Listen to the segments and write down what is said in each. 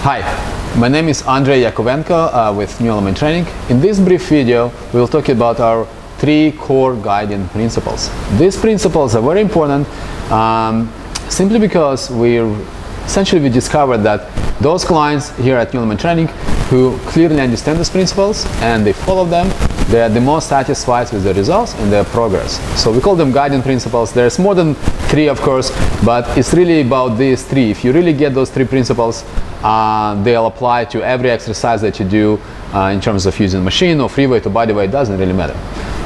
Hi, my name is Andrei Yakovenko with New Element Training. In this brief video, we will talk about our 3 core guiding principles. These principles are very important simply because we discovered that those clients here at New Element Training who clearly understand these principles and they follow them, they are the most satisfied with the results and their progress. So we call them guiding principles. There's more than 3, of course, but it's really about these 3. If you really get those 3 principles, they'll apply to every exercise that you do in terms of using machine or free weight or body weight, doesn't really matter.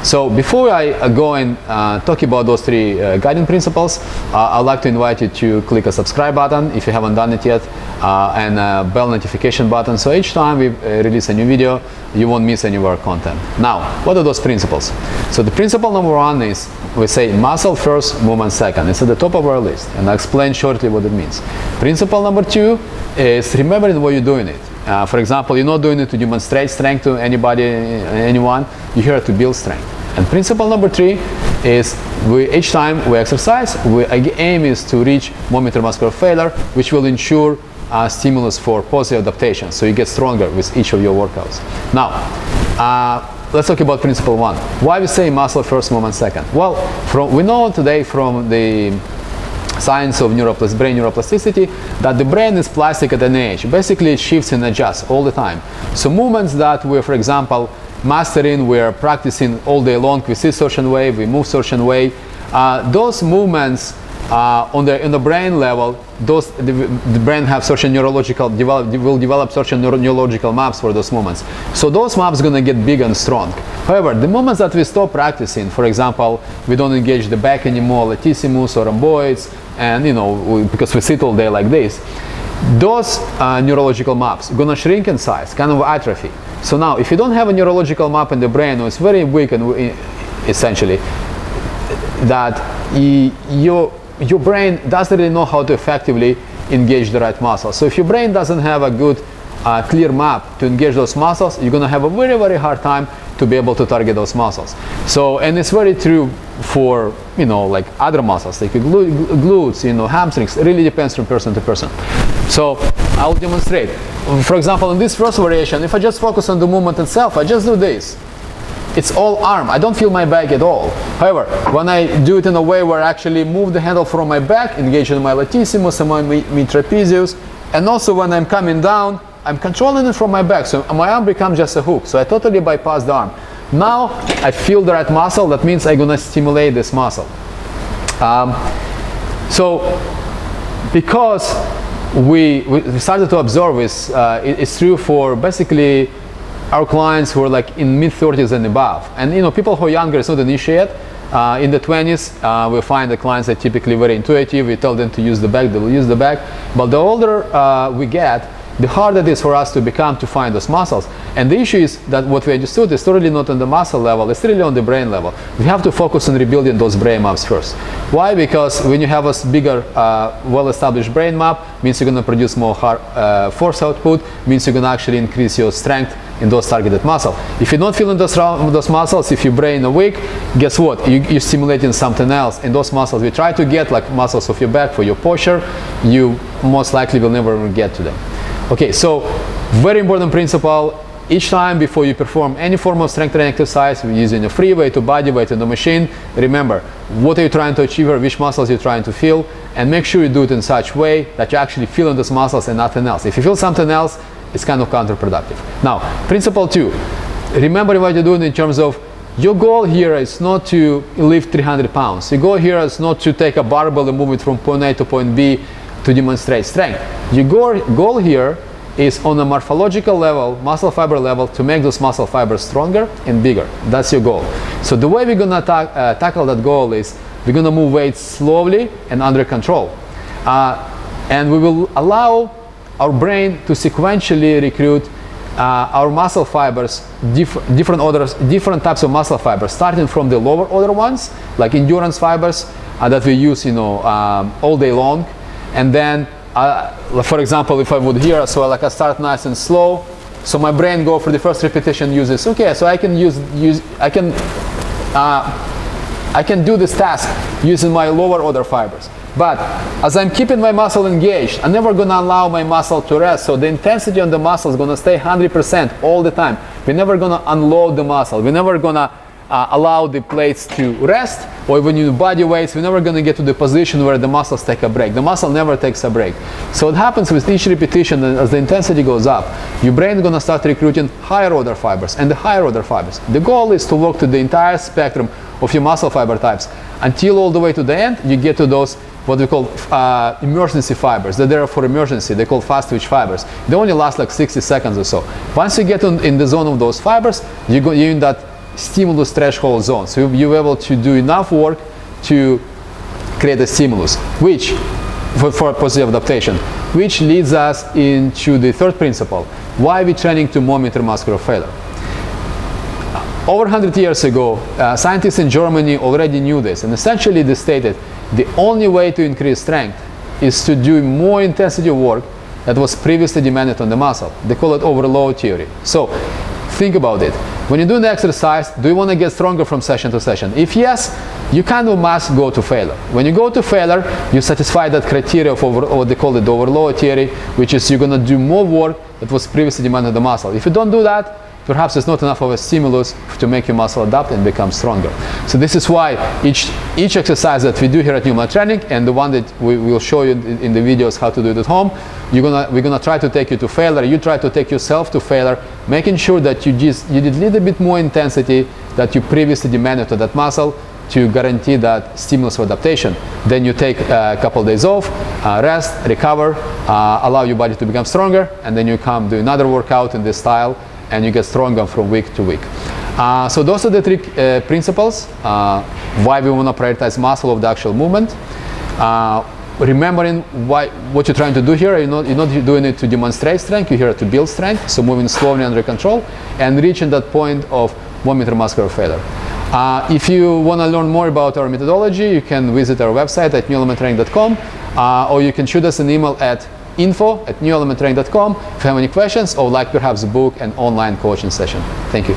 So before I go and talk about those 3 guiding principles, I'd like to invite you to click a subscribe button if you haven't done it yet, and a bell notification button, so each time we release a new video, you won't miss any of our content. Now, what are those principles? So the principle number 1 is, we say muscle first, movement second. It's at the top of our list, and I'll explain shortly what it means. Principle number 2 is remembering why you're doing it. For example, you're not doing it to demonstrate strength to anyone, you're here to build strength. And principle number 3 is each time we exercise, our aim is to reach moment muscular failure, which will ensure stimulus for positive adaptation, so you get stronger with each of your workouts. Now, let's talk about principle 1. Why we say muscle first, movement second? Well, we know today from the science of brain neuroplasticity that the brain is plastic at an age. Basically, it shifts and adjusts all the time. So movements that we're, for example, mastering, we're practicing all day long, we see certain way, we move certain way. Those movements on the brain level, the brain have certain will develop certain neurological maps for those movements. So those maps are going to get big and strong. However, the moments that we stop practicing, for example, we don't engage the back anymore, latissimus or rhomboids, and because we sit all day like this, those neurological maps are going to shrink in size, kind of atrophy. So now, if you don't have a neurological map in the brain, or it's very weak, and essentially, that your brain doesn't really know how to effectively engage the right muscles. So if your brain doesn't have a good clear map to engage those muscles, you're going to have a very, very hard time to be able to target those muscles. So, and it's very true for, like other muscles, like glutes, hamstrings. It really depends from person to person. So I'll demonstrate. For example, in this first variation, if I just focus on the movement itself, I just do this. It's all arm. I don't feel my back at all. However, when I do it in a way where I actually move the handle from my back, engage in my latissimus and my trapezius, and also when I'm coming down, I'm controlling it from my back, so my arm becomes just a hook. So I totally bypass the arm. Now I feel the right muscle. That means I'm gonna stimulate this muscle. So because we started to observe this, it's true for basically our clients who are like in mid-30s and above. And people who are younger, it's not an issue yet. In the 20s, we find the clients are typically very intuitive. We tell them to use the back, they will use the back. But the older we get, the harder it is for us to find those muscles. And the issue is that what we understood is totally not on the muscle level, it's really on the brain level. We have to focus on rebuilding those brain maps first. Why? Because when you have a bigger, well-established brain map, means you're going to produce more force output, means you're going to actually increase your strength in those targeted muscles. If you're not feeling those muscles, if your brain is weak, guess what? You're stimulating something else. And those muscles we try to get, like muscles of your back for your posture, you most likely will never get to them. Okay, so very important principle. Each time before you perform any form of strength training exercise, using a free weight or body weight on the machine, remember what are you trying to achieve or which muscles you're trying to feel, and make sure you do it in such way that you're actually feeling those muscles and nothing else. If you feel something else, it's kind of counterproductive. Now, principle 2, remember what you're doing in terms of your goal here is not to lift 300 pounds. Your goal here is not to take a barbell and move it from point A to point B to demonstrate strength. Your goal here is on a morphological level, muscle fiber level, to make those muscle fibers stronger and bigger. That's your goal. So the way we're gonna tackle that goal is we're gonna move weights slowly and under control. And we will allow our brain to sequentially recruit our muscle fibers, different types of muscle fibers, starting from the lower order ones, like endurance fibers that we use all day long. And then, for example, if I would here, so like I start nice and slow, so my brain go for the first repetition uses, okay, so I can I can do this task using my lower order fibers. But as I'm keeping my muscle engaged, I'm never going to allow my muscle to rest. So the intensity on the muscle is going to stay 100% all the time. We're never going to unload the muscle. We're never going to allow the plates to rest, or when you do body weights, we're never going to get to the position where the muscles take a break. The muscle never takes a break. So it happens with each repetition, as the intensity goes up, your brain is going to start recruiting higher order fibers and the higher order fibers. The goal is to work to the entire spectrum of your muscle fiber types until all the way to the end you get to those what we call emergency fibers. They're there for emergency. They're called fast twitch fibers. They only last like 60 seconds or so. Once you get in the zone of those fibers, you're in that stimulus threshold zone. So you're able to do enough work to create a stimulus, which for positive adaptation, which leads us into the third principle. Why we're training to monitor muscular failure. Over 100 years ago, scientists in Germany already knew this, and essentially they stated the only way to increase strength is to do more intensity work that was previously demanded on the muscle. They call it overload theory. So think about it. When you do an exercise, do you want to get stronger from session to session? If yes, you kind of must go to failure. When you go to failure, you satisfy that criteria of what they call it the overload theory, which is you're going to do more work that was previously demanded on the muscle. If you don't do that, perhaps it's not enough of a stimulus to make your muscle adapt and become stronger. So this is why each exercise that we do here at Neuromuscular Training, and the one that we will show you in the videos how to do it at home, we're gonna try to take you to failure. You try to take yourself to failure, making sure that you did a little bit more intensity that you previously demanded to that muscle to guarantee that stimulus of adaptation. Then you take a couple of days off, rest, recover, allow your body to become stronger, and then you come do another workout in this style, and you get stronger from week to week. So those are the three principles why we want to prioritize muscle of the actual movement. Remembering what you're trying to do here, you're not doing it to demonstrate strength, you're here to build strength, so moving slowly under control and reaching that point of monitor muscular failure. If you want to learn more about our methodology, you can visit our website at neuromusculartraining.com, or you can shoot us an email at info@neuromusculartraining.com if you have any questions or like perhaps book an online coaching session. Thank you.